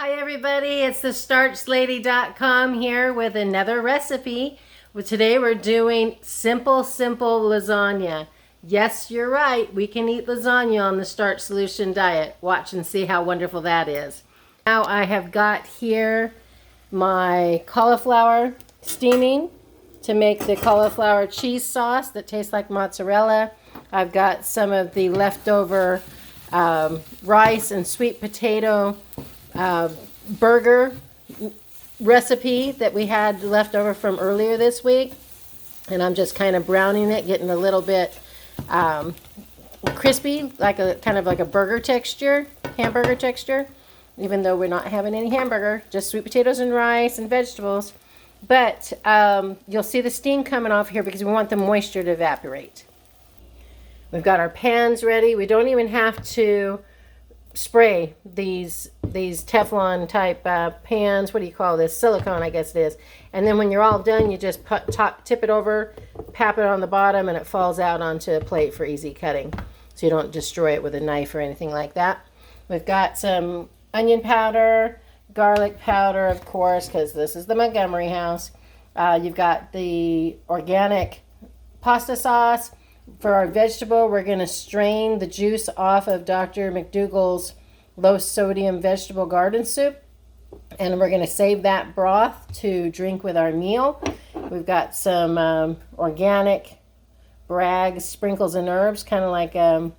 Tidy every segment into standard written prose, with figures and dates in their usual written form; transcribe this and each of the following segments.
Hi everybody, it's the starchslady.com here with another recipe. Well, today we're doing simple lasagna. Yes, you're right, we can eat lasagna on the Starch Solution diet. Watch and see how wonderful that is. Now I have got here my cauliflower steaming to make the cauliflower cheese sauce that tastes like mozzarella. I've got some of the leftover rice and sweet potato burger recipe that we had left over from earlier this week, and I'm just kind of browning it, getting a little bit crispy, like a kind of like a burger texture, hamburger texture, even though we're not having any hamburger, just sweet potatoes and rice and vegetables. But you'll see the steam coming off here because we want the moisture to evaporate. We've got our pans ready. We don't even have to spray these Teflon type pans. What do you call this? Silicone, I guess it is. And then when you're all done, you just tip it over, pap it on the bottom, and it falls out onto a plate for easy cutting. So you don't destroy it with a knife or anything like that. We've got some onion powder, garlic powder, of course, because this is the Montgomery house. You've got the organic pasta sauce. For our vegetable, we're going to strain the juice off of Dr. McDougall's low-sodium vegetable garden soup, and we're going to save that broth to drink with our meal. We've got some organic Bragg's sprinkles and herbs, kind of like a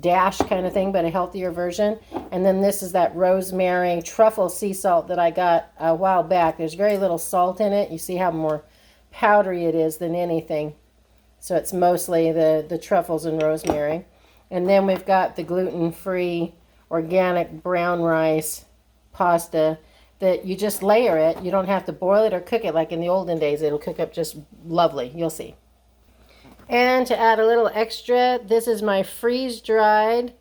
dash kind of thing, but a healthier version. And then this is that rosemary truffle sea salt that I got a while back. There's very little salt in it. You see how more powdery it is than anything. So it's mostly the truffles and rosemary. And then we've got the gluten-free organic brown rice pasta that you just layer it. You don't have to boil it or cook it like in the olden days. It'll cook up just lovely. You'll see. And to add a little extra, this is my freeze-dried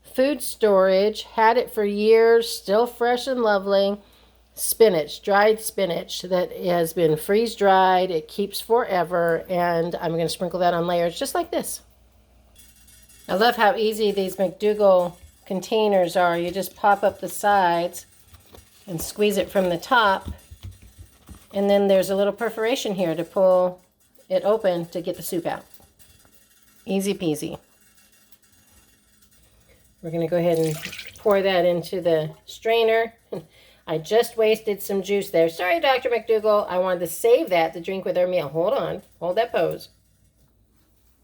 food storage. Had it for years, still fresh and lovely. Spinach, dried spinach that has been freeze-dried. It keeps forever, and I'm going to sprinkle that on layers just like this. I love how easy these McDougall containers are. You just pop up the sides and squeeze it from the top, and then there's a little perforation here to pull it open to get the soup out. Easy peasy. We're going to go ahead and pour that into the strainer. I just wasted some juice there. Sorry, Dr. McDougall. I wanted to save that to drink with our meal. Hold on. Hold that pose.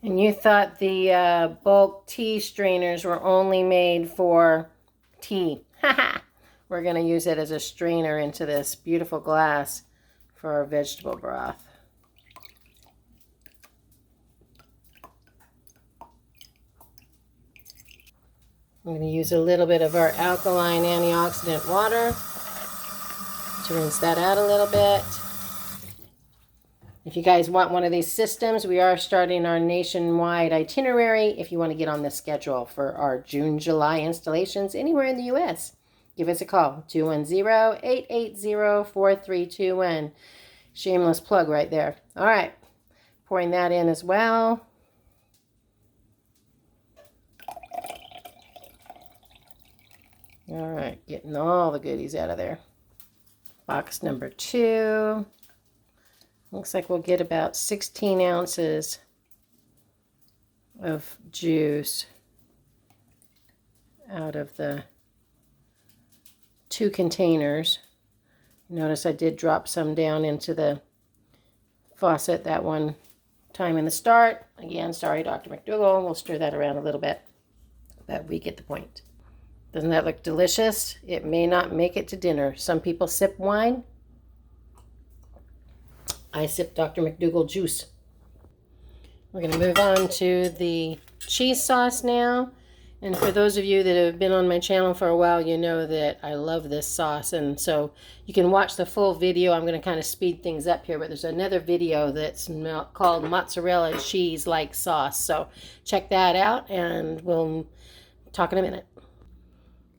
And you thought the bulk tea strainers were only made for tea. We're going to use it as a strainer into this beautiful glass for our vegetable broth. I'm going to use a little bit of our alkaline antioxidant water to rinse that out a little bit. If you guys want one of these systems, we are starting our nationwide itinerary if you want to get on the schedule for our June-July installations anywhere in the U.S. Give us a call, 210-880-4321. Shameless plug right there. All right, pouring that in as well. All right, getting all the goodies out of there. Box number 2. Looks like we'll get about 16 ounces of juice out of the 2 containers. Notice I did drop some down into the faucet that one time in the start. Again, sorry, Dr. McDougall. We'll stir that around a little bit, but we get the point. Doesn't that look delicious? It may not make it to dinner. Some people sip wine. I sip Dr. McDougall juice. We're going to move on to the cheese sauce now. And for those of you that have been on my channel for a while, you know that I love this sauce. And so you can watch the full video. I'm going to kind of speed things up here, but there's another video that's called Mozzarella Cheese Like Sauce. So check that out, and we'll talk in a minute.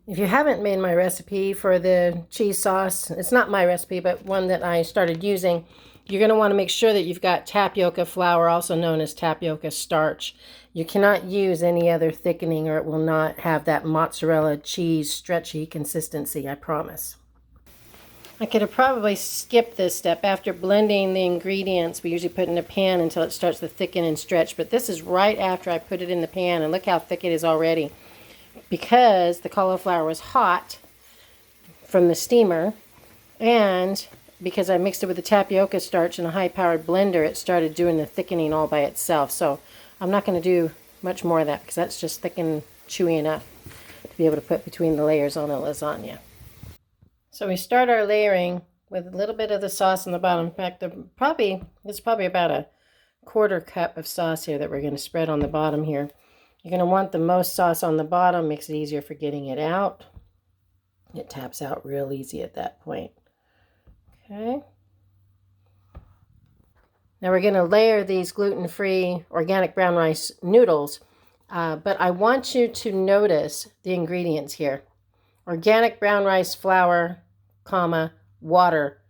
If you haven't made my recipe for the cheese sauce, it's not my recipe, but one that I started using, You're going to want to make sure that you've got tapioca flour, also known as tapioca starch. You cannot use any other thickening or it will not have that mozzarella cheese stretchy consistency, I promise. I could have probably skipped this step. After blending the ingredients, we usually put it in a pan until it starts to thicken and stretch. But this is right after I put it in the pan, and look how thick it is already. Because the cauliflower was hot from the steamer, and because I mixed it with the tapioca starch in a high-powered blender, it started doing the thickening all by itself. So I'm not going to do much more of that because that's just thick and chewy enough to be able to put between the layers on a lasagna. So we start our layering with a little bit of the sauce on the bottom. In fact, it's probably about a quarter cup of sauce here that we're going to spread on the bottom here. You're going to want the most sauce on the bottom, makes it easier for getting it out. It taps out real easy at that point. Okay. Now we're going to layer these gluten-free organic brown rice noodles, but I want you to notice the ingredients here. Organic brown rice flour, comma, water,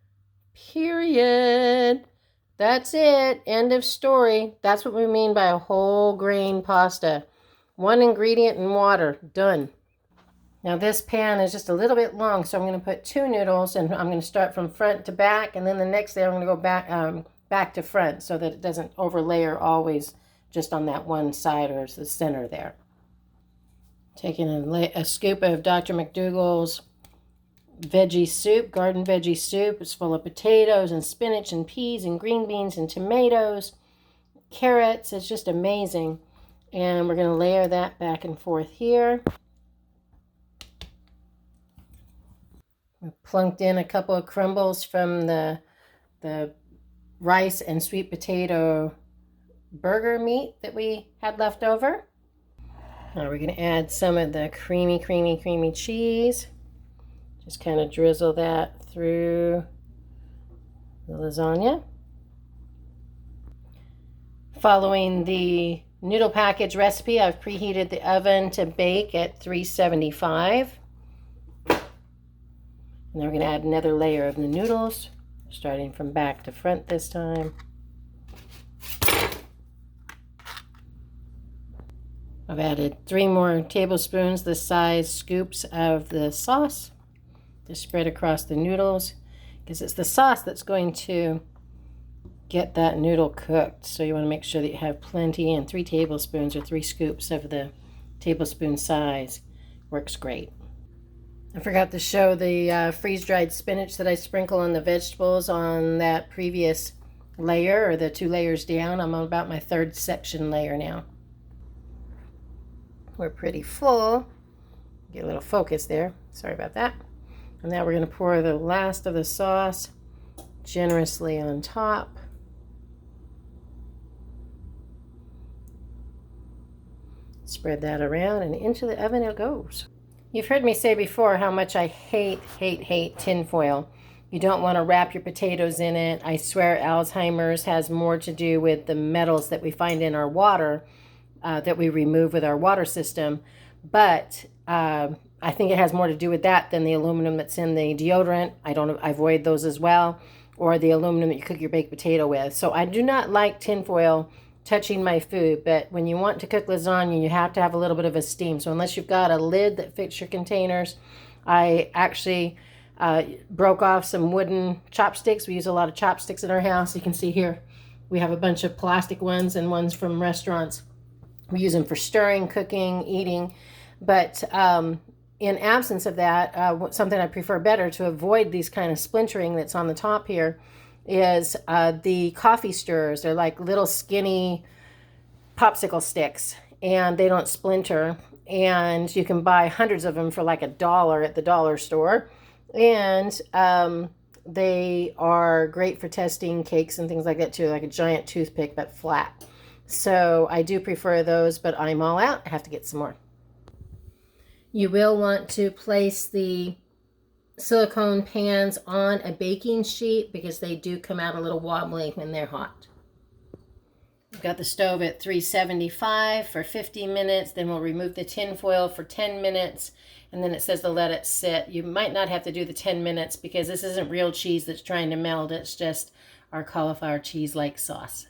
period. That's it. End of story. That's what we mean by a whole grain pasta. One ingredient and water. Done. Now this pan is just a little bit long, so I'm going to put 2 noodles, and I'm going to start from front to back, and then the next day I'm going to go back to front so that it doesn't overlayer always just on that one side or the center there. Taking a scoop of Dr. McDougall's veggie soup, garden veggie soup. It's full of potatoes and spinach and peas and green beans and tomatoes, carrots. It's just amazing. And we're going to layer that back and forth here. We plunked in a couple of crumbles from the rice and sweet potato burger meat that we had left over. Now we're going to add some of the creamy cheese. Just kind of drizzle that through the lasagna. Following the noodle package recipe, I've preheated the oven to bake at 375. And then we're going to add another layer of the noodles, starting from back to front this time. I've added 3 more tablespoons the size scoops of the sauce to spread across the noodles, because it's the sauce that's going to get that noodle cooked. So you want to make sure that you have plenty, and 3 tablespoons or 3 scoops of the tablespoon size works great. I forgot to show the freeze-dried spinach that I sprinkle on the vegetables on that previous layer, or the 2 layers down. I'm on about my 3rd section layer now. We're pretty full. Get a little focus there. Sorry about that. And now we're going to pour the last of the sauce generously on top. Spread that around, and into the oven it goes. You've heard me say before how much I hate tin foil. You don't want to wrap your potatoes in it. I swear Alzheimer's has more to do with the metals that we find in our water that we remove with our water system. But I think it has more to do with that than the aluminum that's in the deodorant. I avoid those as well, or the aluminum that you cook your baked potato with. So I do not like tin foil touching my food, but when you want to cook lasagna, you have to have a little bit of a steam. So unless you've got a lid that fits your containers, I actually broke off some wooden chopsticks. We use a lot of chopsticks in our house. You can see here we have a bunch of plastic ones and ones from restaurants. We use them for stirring, cooking, eating. But in absence of that, something I prefer better to avoid these kind of splintering that's on the top here is the coffee stirrers. They're like little skinny popsicle sticks, and they don't splinter. And you can buy hundreds of them for like $1 at the dollar store. And they are great for testing cakes and things like that too, like a giant toothpick but flat. So I do prefer those, but I'm all out. I have to get some more. You will want to place the silicone pans on a baking sheet because they do come out a little wobbly when they're hot. We've got the stove at 375 for 50 minutes. Then we'll remove the tin foil for 10 minutes. And then it says to let it sit. You might not have to do the 10 minutes because this isn't real cheese that's trying to melt. It's just our cauliflower cheese-like sauce.